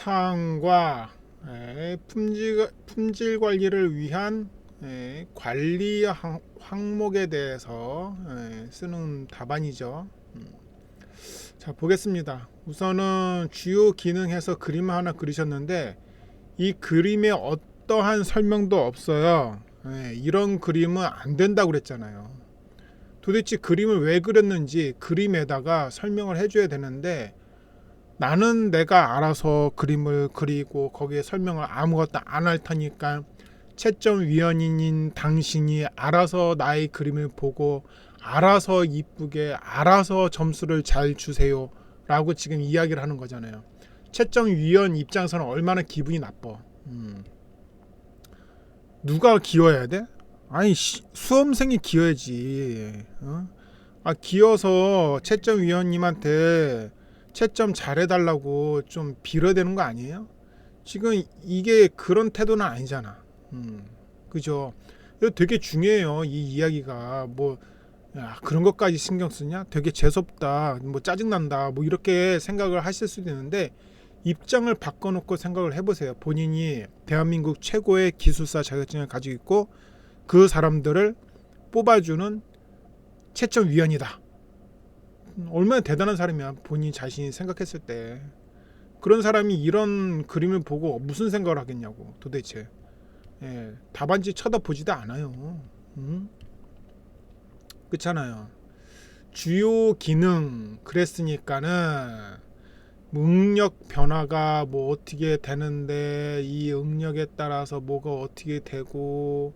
사항과 품질 관리를 위한 관리 항목에 대해서 쓰는 답안이죠. 자, 보겠습니다. 우선은 주요 기능해서 그림 하나 그리셨는데 이 그림에 어떠한 설명도 없어요. 이런 그림은 안 된다고 그랬잖아요. 도대체 그림을 왜 그렸는지 그림에다가 설명을 해줘야 되는데 나는 내가 알아서 그림을 그리고 거기에 설명을 아무것도 안 할 테니까 채점위원인 당신이 알아서 나의 그림을 보고 알아서 이쁘게 알아서 점수를 잘 주세요 라고 지금 이야기를 하는 거잖아요. 채점위원 입장에서는 얼마나 기분이 나빠. 누가 기어야 돼? 아니 수험생이 기어야지. 기어서 채점위원님한테 채점 잘해달라고 좀 빌어대는 거 아니에요? 지금 이게 그런 태도는 아니잖아. 그죠? 이거 되게 중요해요. 이 이야기가 뭐 그런 것까지 신경 쓰냐? 되게 재수없다, 뭐 짜증난다, 뭐 이렇게 생각을 하실 수도 있는데 입장을 바꿔놓고 생각을 해보세요. 본인이 대한민국 최고의 기술사 자격증을 가지고 있고 그 사람들을 뽑아주는 채점위원이다. 얼마나 대단한 사람이야. 본인 자신이 생각했을 때. 그런 사람이 이런 그림을 보고 무슨 생각을 하겠냐고 도대체. 답안지 쳐다보지도 않아요. 그렇잖아요. 주요 기능 그랬으니까는 응력 변화가 뭐 어떻게 되는데 이 응력에 따라서 뭐가 어떻게 되고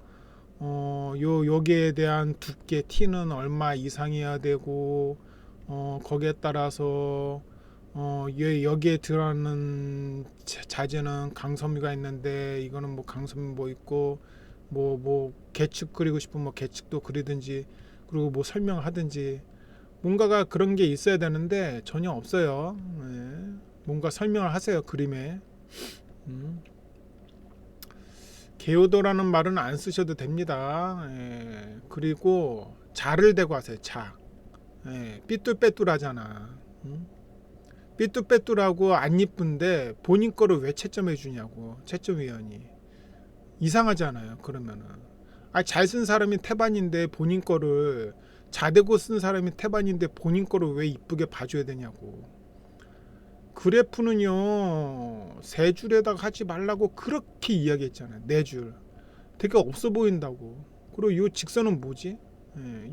여기에 대한 두께 T는 얼마 이상이어야 되고 거기에 따라서 여기에 들어가는 자재는 강섬유가 있는데 이거는 뭐 강섬유 뭐 있고 뭐 계측 그리고 싶으면 뭐 계측도 그리든지 그리고 뭐 설명을 하든지 뭔가가 그런 게 있어야 되는데 전혀 없어요. 뭔가 설명을 하세요 그림에. 개요도라는 말은 안 쓰셔도 됩니다. 그리고 자를 대고 하세요. 자. 삐뚤빼뚤하잖아. 삐뚤빼뚤하고 안 이쁜데 본인 거를 왜 채점해 주냐고. 채점위원이 이상하잖아요. 그러면은 잘 쓴 사람이 태반인데 본인 거를 자대고 쓴 사람이 태반인데 본인 거를 왜 이쁘게 봐줘야 되냐고. 그래프는요 세 줄에다가 하지 말라고 그렇게 이야기했잖아요. 네 줄 되게 없어 보인다고. 그리고 이 직선은 뭐지?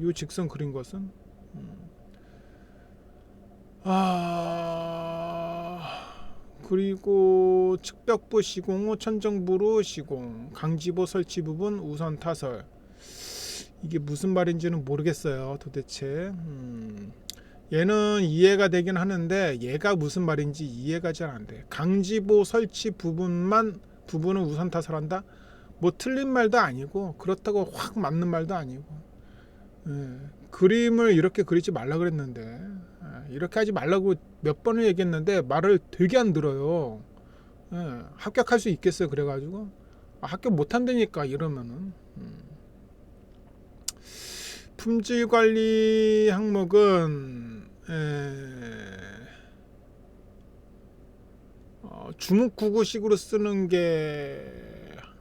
이 직선 그린 것은 그리고 측벽부 시공 후 천정부로 시공 강지보 설치 부분 우선 타설. 이게 무슨 말인지는 모르겠어요 도대체. 얘는 이해가 되긴 하는데 얘가 무슨 말인지 이해가 잘 안 돼. 강지보 설치 부분은 우선 타설한다? 뭐 틀린 말도 아니고 그렇다고 확 맞는 말도 아니고. 그림을 이렇게 그리지 말라 그랬는데 이렇게 하지 말라고 몇 번을 얘기했는데 말을 되게 안 들어요. 합격할 수 있겠어요 그래가지고 합격 못한다니까 이러면은. 품질관리 항목은 주묵구구식으로 쓰는 게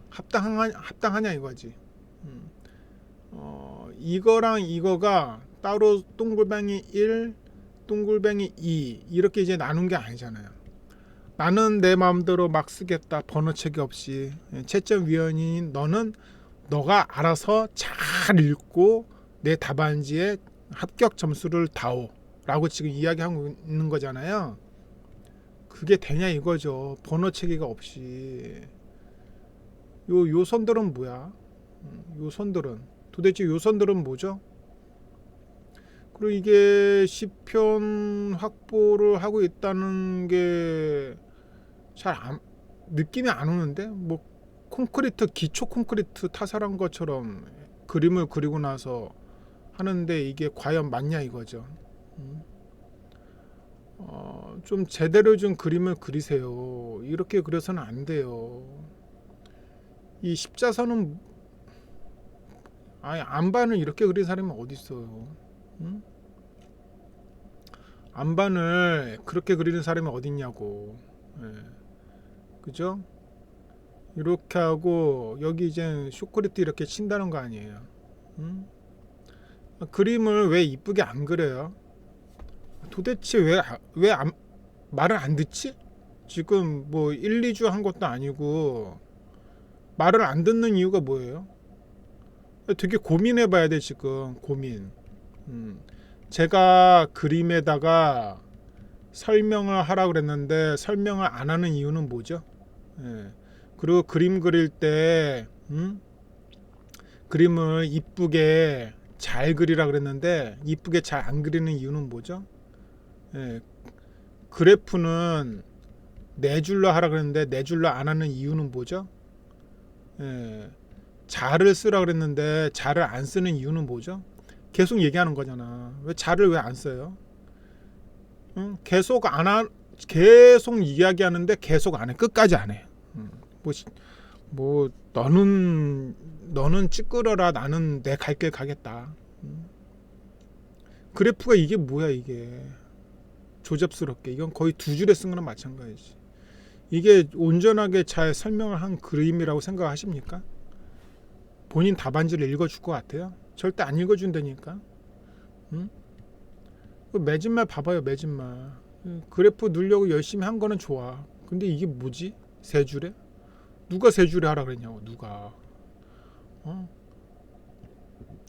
합당하냐 이거지. 이거랑 이거가 따로 동글뱅이 1, 동글뱅이 2 이렇게 이제 나눈 게 아니잖아요. 나는 내 마음대로 막 쓰겠다 번호체계 없이. 채점위원인 너는 너가 알아서 잘 읽고 내 답안지에 합격 점수를 다오 라고 지금 이야기하고 있는 거잖아요. 그게 되냐 이거죠. 번호체계가 없이. 요 선들은 뭐야? 요 선들은 도대체 요 선들은 뭐죠? 그리고 이게 시편 확보를 하고 있다는 게 잘 느낌이 안 오는데 뭐 콘크리트 기초 콘크리트 타설한 것처럼 그림을 그리고 나서 하는데 이게 과연 맞냐 이거죠. 좀 제대로 좀 그림을 그리세요. 이렇게 그려서는 안 돼요. 이 십자선은 안반을 이렇게 그린 사람이 어디 있어요? 안반을 그렇게 그리는 사람이 어디 있냐고. 그죠? 이렇게 하고 여기 이제 쇼크리트 이렇게 친다는 거 아니에요. 음? 그림을 왜 이쁘게 안 그려요? 도대체 왜 말을 안 듣지? 지금 뭐 1, 2주 한 것도 아니고 말을 안 듣는 이유가 뭐예요? 되게 고민해 봐야 돼 지금 고민. 제가 그림에다가 설명을 하라 그랬는데 설명을 안 하는 이유는 뭐죠? 예. 그리고 그림 그릴 때 그림을 이쁘게 잘 그리라 그랬는데 이쁘게 잘 안 그리는 이유는 뭐죠? 예. 그래프는 네 줄로 하라 그랬는데 네 줄로 안 하는 이유는 뭐죠? 예. 자를 쓰라 그랬는데 자를 안 쓰는 이유는 뭐죠? 계속 얘기하는 거잖아. 왜 자를 왜 안 써요? 응? 계속 이야기하는데 계속 안 해. 끝까지 안 해. 뭐, 뭐 너는 찌끄러라. 나는 내 갈 길 가겠다. 그래프가 이게 뭐야 이게. 조잡스럽게. 이건 거의 두 줄에 쓴 거랑 마찬가지지. 이게 온전하게 잘 설명을 한 그림이라고 생각하십니까? 본인 답안지를 읽어줄 것 같아요? 절대 안 읽어준다니까. 응? 매진말 봐봐요. 매진말. 그래프 누르려고 열심히 한 거는 좋아. 근데 이게 뭐지? 세 줄에? 누가 세 줄에 하라 그랬냐고. 누가. 어?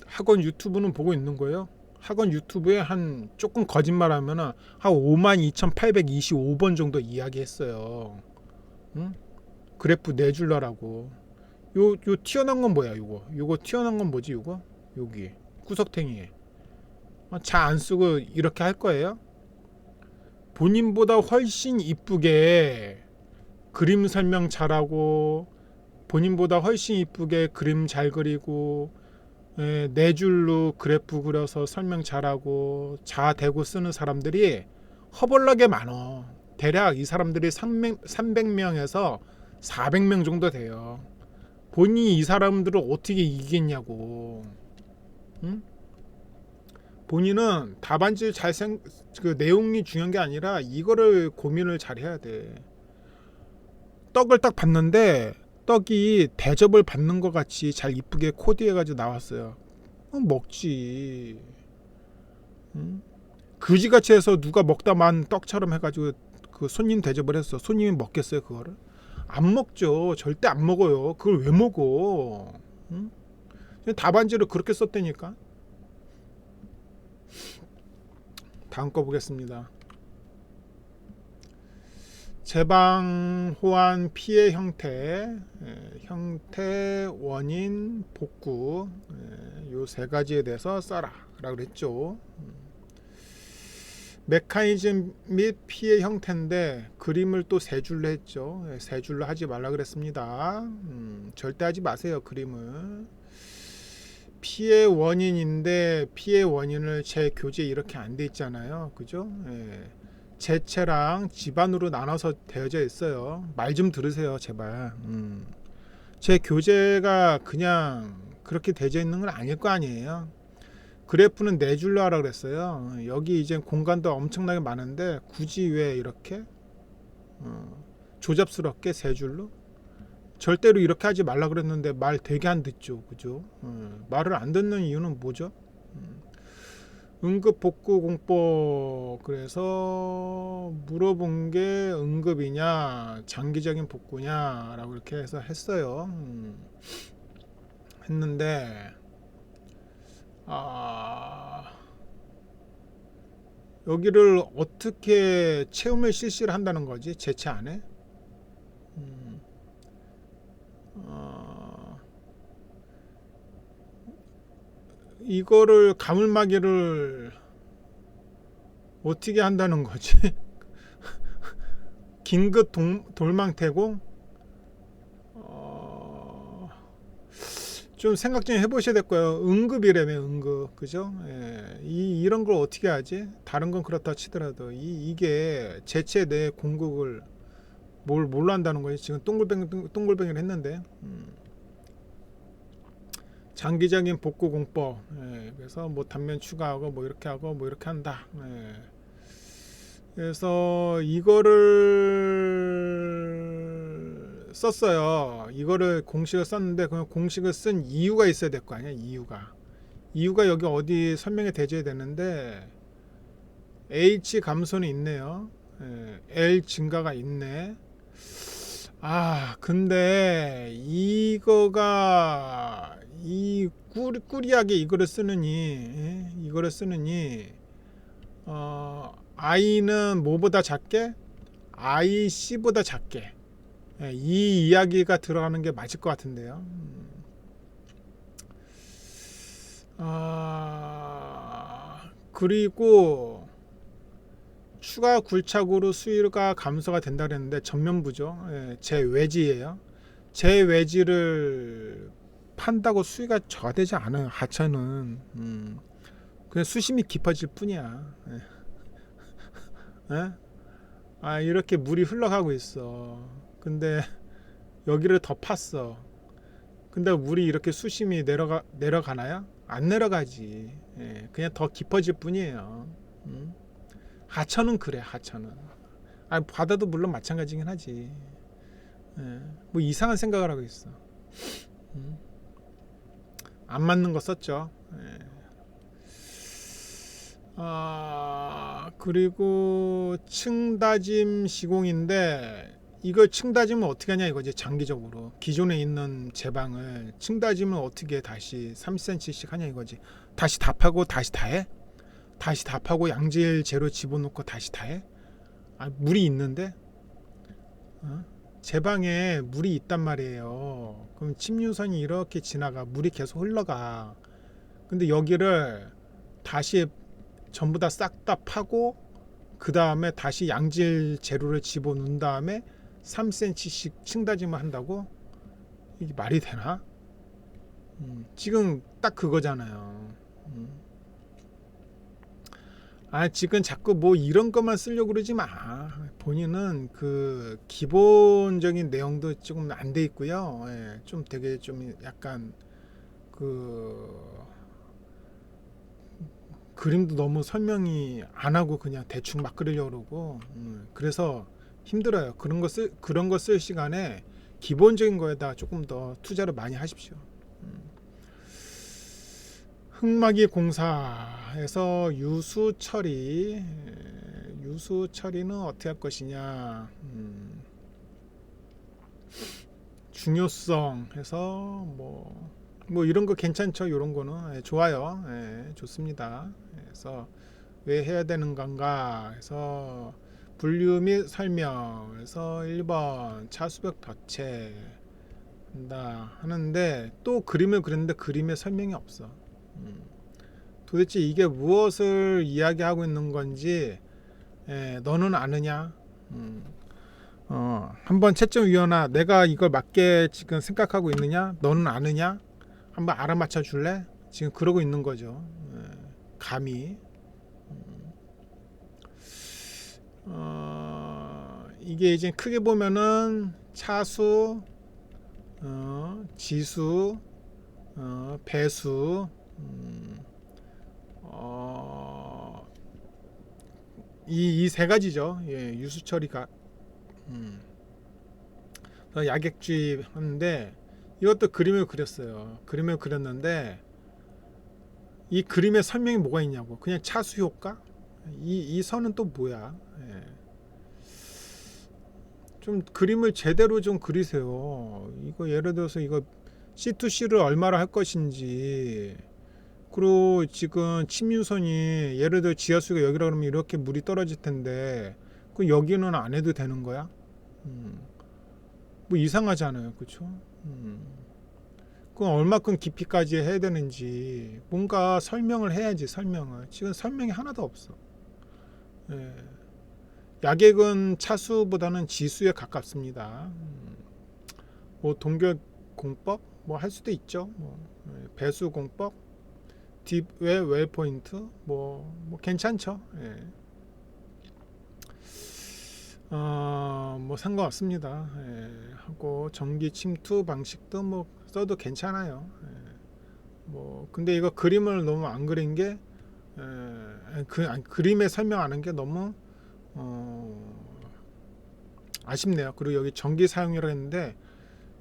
학원 유튜브는 보고 있는 거예요? 학원 유튜브에 한 조금 거짓말하면 한 52,825번 정도 이야기했어요. 응? 그래프 네 줄러라고. 요 튀어나온 건 뭐야? 요거 튀어나온 건 뭐지? 요거 여기 구석탱이에 자 안 쓰고 이렇게 할 거예요? 본인보다 훨씬 이쁘게 그림 설명 잘하고 본인보다 훨씬 이쁘게 그림 잘 그리고 네 줄로 그래프 그려서 설명 잘하고 자 대고 쓰는 사람들이 허벌나게 많어. 대략 이 사람들이 300명에서 400명 정도 돼요. 본인이 이 사람들을 어떻게 이기겠냐고. 응? 본인은 답안지 그 내용이 중요한 게 아니라 이거를 고민을 잘 해야 돼. 떡을 딱 봤는데 떡이 대접을 받는 것 같이 잘 이쁘게 코디해가지고 나왔어요. 먹지. 응? 그지같이 해서 누가 먹다 만 떡처럼 해가지고 그 손님 대접을 했어. 손님이 먹겠어요 그거를? 안 먹죠. 절대 안 먹어요. 그걸 왜 먹어? 응? 답안지를 그렇게 썼다니까. 다음 거 보겠습니다. 제방 호환 피해 형태, 원인, 복구 요 세 가지에 대해서 써라 라고 그랬죠. 메커니즘 및 피해 형태인데 그림을 또 세 줄로 했죠. 세 줄로 하지 말라 그랬습니다. 절대 하지 마세요 그림을. 피해 원인인데 피해 원인을 제 교재에 이렇게 안 돼 있잖아요. 그죠? 제체랑 집안으로 나눠서 되어져 있어요. 말 좀 들으세요 제발. 제 교재가 그냥 그렇게 되어 있는 건 아닐 거 아니에요. 그래프는 네 줄로 하라 그랬어요. 여기 이제 공간도 엄청나게 많은데 굳이 왜 이렇게 조잡스럽게 세 줄로? 절대로 이렇게 하지 말라 그랬는데 말 되게 안 듣죠. 그죠? 말을 안 듣는 이유는 뭐죠? 응급 복구 공법. 그래서 물어본 게 응급이냐 장기적인 복구냐 라고 이렇게 해서 했어요. 했는데 여기를 어떻게 체험을 실시를 한다는 거지? 제체 안에? 이거를 가물막이를 어떻게 한다는 거지? 긴급 돌망태고 좀 생각 좀 해보셔야 될 거예요. 응급이라며 응급. 그죠? 이런 걸 어떻게 하지? 다른 건 그렇다 치더라도 이게 제체 내 공급을 뭘로 한다는 거지? 지금 동글뱅이를 했는데 장기적인 복구 공법. 그래서 뭐 단면 추가하고 뭐 이렇게 하고 뭐 이렇게 한다. 그래서 이거를 썼어요. 이거를 공식을 썼는데 그 공식을 쓴 이유가 있어야 될 거 아니야. 이유가 여기 어디 설명이 되줘야 되는데 H 감소는 있네요. L 증가가 있네. 근데 이거가 이 꾸리하게 이거를 쓰느니 I는 뭐보다 작게? IC보다 작게. 이 이야기가 들어가는 게 맞을 것 같은데요. 그리고 추가 굴착으로 수위가 감소가 된다 그랬는데 전면부죠. 제 외지예요. 제 외지를 판다고 수위가 저하되지 않아요. 하천은 그냥 수심이 깊어질 뿐이야. 이렇게 물이 흘러가고 있어. 근데 여기를 더 팠어. 근데 물이 이렇게 수심이 내려가나요? 안 내려가지. 그냥 더 깊어질 뿐이에요. 하천은 그래. 하천은 바다도 물론 마찬가지긴 하지. 뭐 이상한 생각을 하고 있어. 안 맞는 거 썼죠. 그리고 층다짐 시공인데 이걸 층다짐을 어떻게 하냐 이거지. 장기적으로 기존에 있는 제방을 층다짐을 어떻게 다시 3cm씩 하냐 이거지. 다시 다 파고 다시 다 해? 다시 다 파고 양질 재료 집어넣고 다시 다 해? 물이 있는데 제방에 물이 있단 말이에요. 그럼 침유선이 이렇게 지나가 물이 계속 흘러가. 근데 여기를 다시 전부 다 싹 다 파고 그 다음에 다시 양질 재료를 집어넣은 다음에 3cm씩 층다짐을 한다고? 이게 말이 되나? 지금 딱 그거잖아요. 지금 자꾸 뭐 이런 것만 쓰려고 그러지 마. 본인은 그 기본적인 내용도 조금 안 돼 있고요. 좀 되게 좀 약간 그 그림도 너무 설명이 안 하고 그냥 대충 막 그리려고 그러고 그래서 힘들어요. 그런 거 쓸 시간에 기본적인 거에다 조금 더 투자를 많이 하십시오. 흙막이 공사에서 유수 처리는 어떻게 할 것이냐. 중요성 해서 뭐 이런 거 괜찮죠. 이런 거는 좋아요. 좋습니다. 그래서 왜 해야 되는 건가 해서 분류 및 설명 해서 1번 차수벽 덧체 한다 하는데 또 그림을 그렸는데 그림에 설명이 없어. 도대체 이게 무엇을 이야기하고 있는 건지 너는 아느냐? 한번 채점위원아 내가 이걸 맞게 지금 생각하고 있느냐? 너는 아느냐? 한번 알아맞혀 줄래? 지금 그러고 있는 거죠. 감히. 이게 이제 크게 보면은 차수, 지수, 배수, 이 세 가지죠. 유수 처리가 약액주의 하는데 이것도 그림을 그렸어요. 그림을 그렸는데 이 그림의 설명이 뭐가 있냐고. 그냥 차수 효과? 이 선은 또 뭐야? 좀 그림을 제대로 좀 그리세요. 이거 예를 들어서 이거 C2C를 얼마나 할 것인지, 그리고 지금 침유선이 예를 들어 지하수가 여기라 그러면 이렇게 물이 떨어질 텐데 그 여기는 안 해도 되는 거야? 뭐 이상하잖아요, 그렇죠? 그럼 얼마큼 깊이까지 해야 되는지 뭔가 설명을 해야지. 설명을 지금 설명이 하나도 없어. 약액은 차수보다는 지수에 가깝습니다. 뭐 동결 공법 뭐 할 수도 있죠. 배수 공법, 딥웨 웰포인트 뭐 괜찮죠. 뭐 상관없습니다. 하고 전기 침투 방식도 뭐 써도 괜찮아요. 뭐 근데 이거 그림을 너무 안 그린 게 그림에 설명하는 게 너무 아쉽네요. 그리고 여기 전기 사용이라고 했는데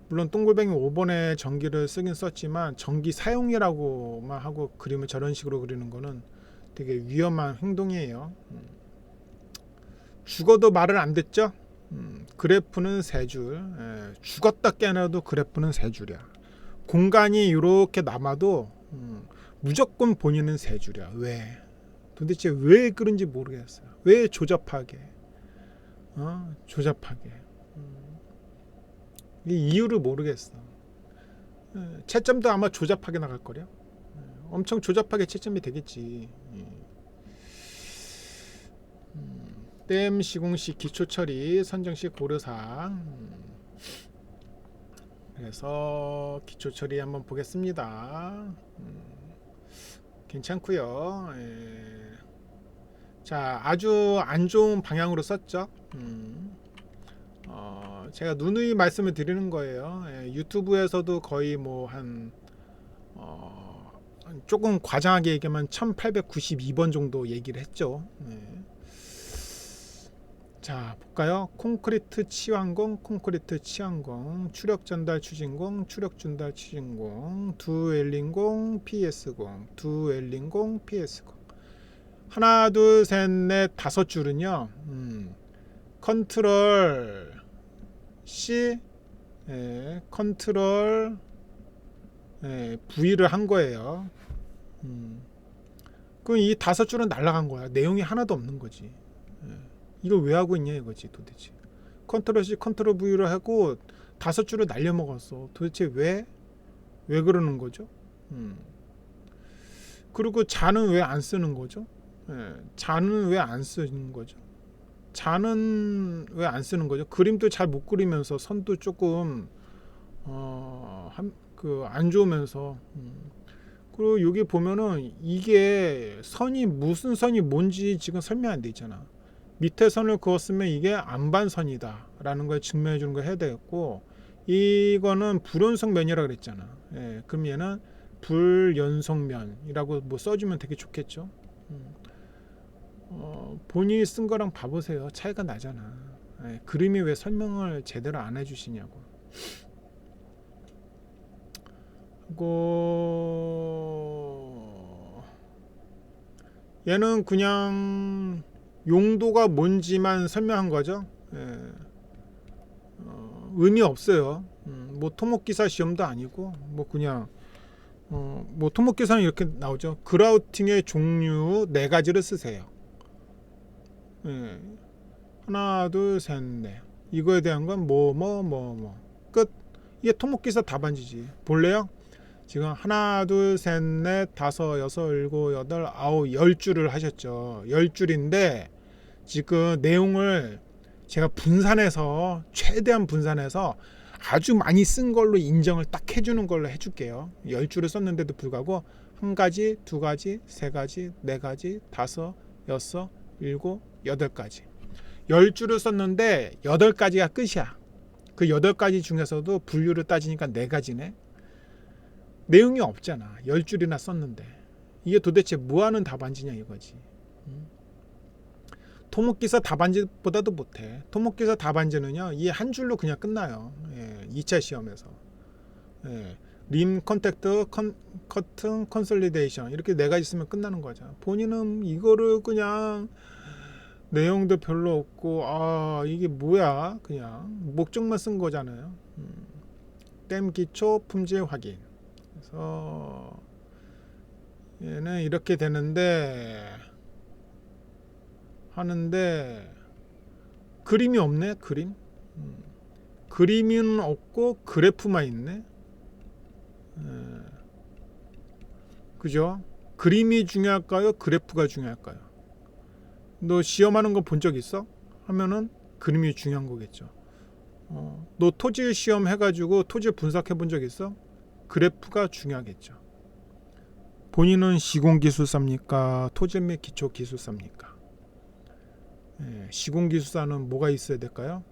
물론 동글뱅이 5번에 전기를 쓰긴 썼지만 전기 사용이라고만 하고 그림을 저런 식으로 그리는 거는 되게 위험한 행동이에요. 죽어도 말을 안 듣죠. 그래프는 세 줄. 죽었다 깨어나도 그래프는 세 줄이야. 공간이 이렇게 남아도 무조건 본인은 세 줄이야. 왜? 도대체 왜 그런지 모르겠어요. 왜 조잡하게? 조잡하게. 이 이유를 모르겠어. 채점도 아마 조잡하게 나갈 거려. 엄청 조잡하게 채점이 되겠지. 댐 시공식 기초처리 선정식 고려사항. 그래서 기초처리 한번 보겠습니다. 괜찮고요. 자, 아주 안 좋은 방향으로 썼죠. 제가 누누이 말씀을 드리는 거예요. 유튜브에서도 거의 뭐 조금 과장하게 얘기하면 1892번 정도 얘기를 했죠. 자, 볼까요? 콘크리트 치환공, 콘크리트 치환공, 추력 전달 추진공, 추력 전달 추진공, 두엘링공, PS공, 두엘링공, PS공. 하나, 둘, 셋, 넷, 다섯 줄은요. 컨트롤 C, 컨트롤 V를 한 거예요. 그럼 이 다섯 줄은 날아간 거야. 내용이 하나도 없는 거지. 이걸 왜 하고 있냐 이거지 도대체. 컨트롤 C, 컨트롤 V를 하고 다섯 줄을 날려먹었어. 도대체 왜 그러는 거죠? 그리고 자는 왜 안 쓰는 거죠? 자는 왜 안 쓰는 거죠? 자는 왜 안 쓰는 거죠? 그림도 잘 못 그리면서 선도 조금 안 좋으면서 그리고 여기 보면은 이게 선이 무슨 선이 뭔지 지금 설명 안 돼 있잖아. 밑에 선을 그었으면 이게 안반선이다 라는 걸 증명해 주는 거 해야 되겠고, 이거는 불연속면이라고 그랬잖아. 그럼 얘는 불연속면이라고 뭐 써주면 되게 좋겠죠. 본인이 쓴 거랑 봐보세요. 차이가 나잖아. 그림이 왜 설명을 제대로 안 해주시냐고. 그리고 얘는 그냥 용도가 뭔지만 설명한 거죠. 의미 없어요. 뭐 토목기사 시험도 아니고 뭐 그냥 뭐 토목기사는 이렇게 나오죠. 그라우팅의 종류 4가지를 쓰세요. 하나, 둘, 셋, 넷. 이거에 대한 건 끝. 이게 토목기사 답안지지. 볼래요? 지금 하나, 둘, 셋, 넷, 다섯, 여섯, 일곱, 여덟, 아홉, 10줄을 하셨죠. 10줄인데 지금 내용을 제가 최대한 분산해서 아주 많이 쓴 걸로 인정을 딱 해주는 걸로 해줄게요. 10줄을 썼는데도 불구하고 1가지, 2가지, 3가지, 4가지, 5, 6, 7, 8가지 10줄을 썼는데 8가지가 끝이야. 그 8가지 중에서도 분류를 따지니까 4가지네. 내용이 없잖아. 10줄이나 썼는데 이게 도대체 뭐하는 답안지냐 이거지. 토목기사 답안지보다도 못해. 토목기사 답안지는요, 이 한 줄로 그냥 끝나요. 2차 시험에서. 림, 컨택트, 커튼, 컨솔리데이션 이렇게 4가지 있으면 끝나는 거죠. 본인은 이거를 그냥 내용도 별로 없고 이게 뭐야 그냥 목적만 쓴 거잖아요. 댐 기초 품질 확인. 그래서 얘는 이렇게 되는데 하는데 그림이 없네. 그림은 없고 그래프만 있네. 그죠? 그림이 중요할까요? 그래프가 중요할까요? 너 시험하는 거 본 적 있어? 하면은 그림이 중요한 거겠죠. 너 토질 시험 해가지고 토질 분석해 본 적 있어? 그래프가 중요하겠죠. 본인은 시공기술사입니까? 토질 및 기초기술사입니까? 시공기술사는 뭐가 있어야 될까요?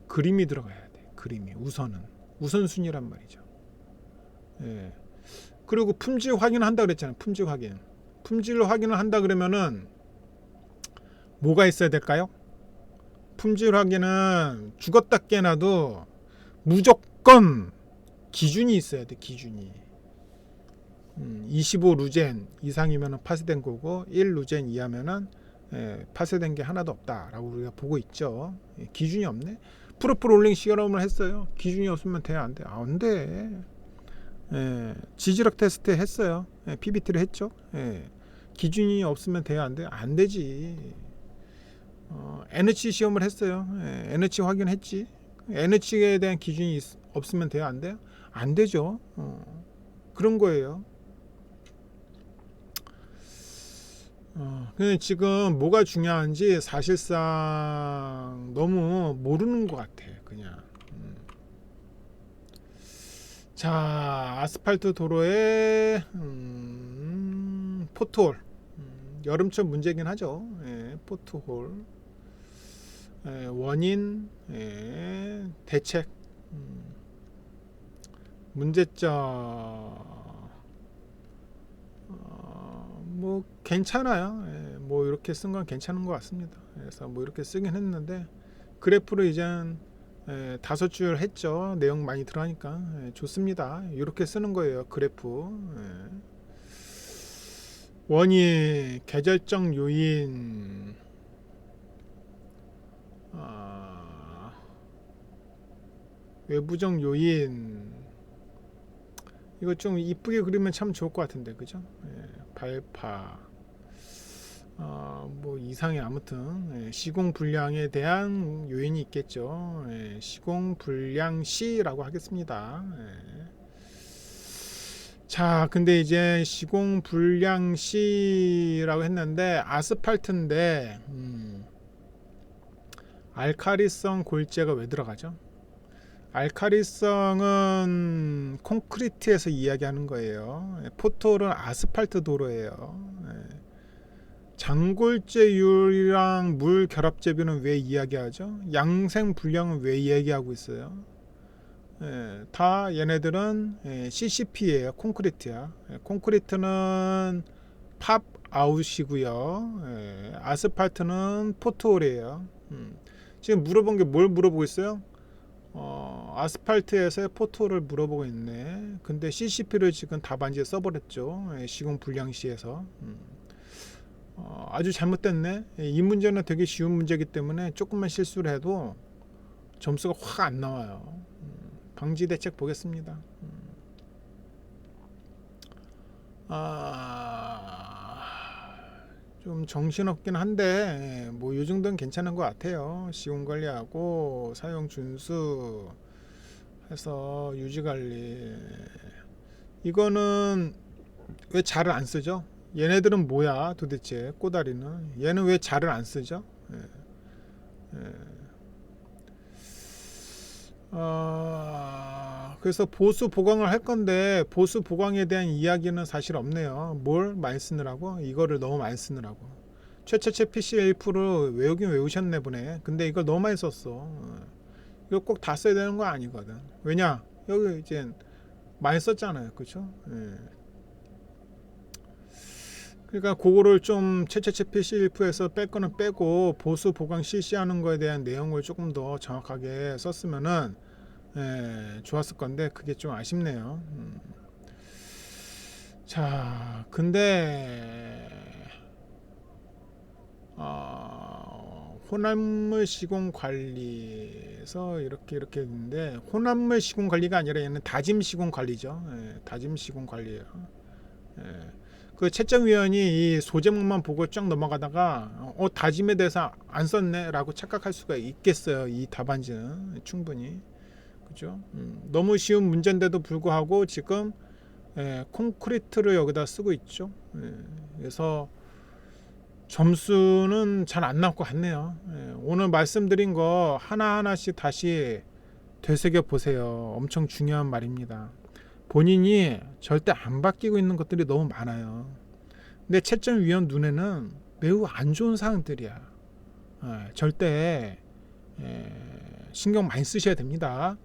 그림이 들어가야 돼. 그림이 우선순위란 말이죠. 그리고 품질 확인을 한다 그랬잖아요. 품질 확인을 한다 그러면은 뭐가 있어야 될까요? 품질 확인은 죽었다 깨나도 무조건 기준이 있어야 돼. 기준이 25 루젠 이상이면 파쇄된 거고 1 루젠 이하면은 파쇄된 게 하나도 없다라고 우리가 보고 있죠. 기준이 없네. 프로프 롤링 시험을 했어요. 기준이 없으면 돼? 안 돼? 안 돼. 지지력 테스트 했어요. PBT를 했죠. 기준이 없으면 돼야 안 돼? 안 되지. NH 시험을 했어요. NH 확인했지. NH에 대한 기준이 없으면 돼야 안 돼요? 안 되죠. 그런 거예요. 근데 지금 뭐가 중요한지 사실상 너무 모르는 것 같아. 그냥. 자, 아스팔트 도로에 포트홀. 여름철 문제긴 하죠. 포트홀. 원인, 대책. 문제점. 뭐 괜찮아요. 뭐 이렇게 쓴 건 괜찮은 것 같습니다. 그래서 뭐 이렇게 쓰긴 했는데 그래프로 이젠 5줄 했죠. 내용 많이 들어가니까 좋습니다. 이렇게 쓰는 거예요. 그래프. 원인, 계절적 요인, 외부적 요인. 이거 좀 이쁘게 그리면 참 좋을 것 같은데, 그죠? 발파. 뭐 이상해. 아무튼 시공 불량에 대한 요인이 있겠죠. 시공 불량 시라고 하겠습니다. 자, 근데 이제 시공 불량 시라고 했는데 아스팔트인데 알카리성 골재가 왜 들어가죠? 알카리성은 콘크리트에서 이야기하는 거예요. 포토는 아스팔트 도로예요. 장골재율이랑 물 결합재비는 왜 이야기하죠? 양생 불량은 왜 이야기하고 있어요? 다 얘네들은 CCP예요. 콘크리트야. 콘크리트는 팝 아웃이고요. 아스팔트는 포토홀이에요. 지금 물어본 게 뭘 물어보고 있어요? 아스팔트에서의 포토를 물어보고 있네. 근데 CCP를 지금 답안지에 써버렸죠. 시공 불량시에서. 아주 잘못됐네. 이 문제는 되게 쉬운 문제이기 때문에 조금만 실수를 해도 점수가 확 안 나와요. 방지 대책 보겠습니다. 좀 정신없긴 한데 뭐 이 정도는 괜찮은 것 같아요. 시공 관리하고 사용 준수 해서 유지 관리. 이거는 왜 자를 안 쓰죠? 얘네들은 뭐야 도대체? 꼬다리는 얘는 왜 자를 안 쓰죠? 그래서 보수 보강을 할 건데 보수 보강에 대한 이야기는 사실 없네요. 뭘 많이 쓰느라고? 이거를 너무 많이 쓰느라고. 최초체 PC1% 외우긴 외우셨네 보네. 근데 이걸 너무 많이 썼어. 이거 꼭 다 써야 되는 거 아니거든. 왜냐? 여기 이제 많이 썼잖아요. 그렇죠? 그러니까 그거를 좀 최초체 PC1%에서 뺄 거는 빼고 보수 보강 실시하는 거에 대한 내용을 조금 더 정확하게 썼으면은 좋았을 건데 그게 좀 아쉽네요. 자, 근데 혼합물 시공 관리에서 이렇게 있는데 혼합물 시공 관리가 아니라 얘는 다짐 시공 관리죠. 다짐 시공 관리예요. 그 채점위원이 이 소제목만 보고 쫙 넘어가다가 다짐에 대해서 안 썼네 라고 착각할 수가 있겠어요. 이 답안지는 충분히. 그죠? 너무 쉬운 문제인데도 불구하고 지금 콘크리트를 여기다 쓰고 있죠. 그래서 점수는 잘 안 나올 것 같네요. 오늘 말씀드린 거 하나하나씩 다시 되새겨 보세요. 엄청 중요한 말입니다. 본인이 절대 안 바뀌고 있는 것들이 너무 많아요. 근데 채점위원 눈에는 매우 안 좋은 사항들이야. 절대 신경 많이 쓰셔야 됩니다.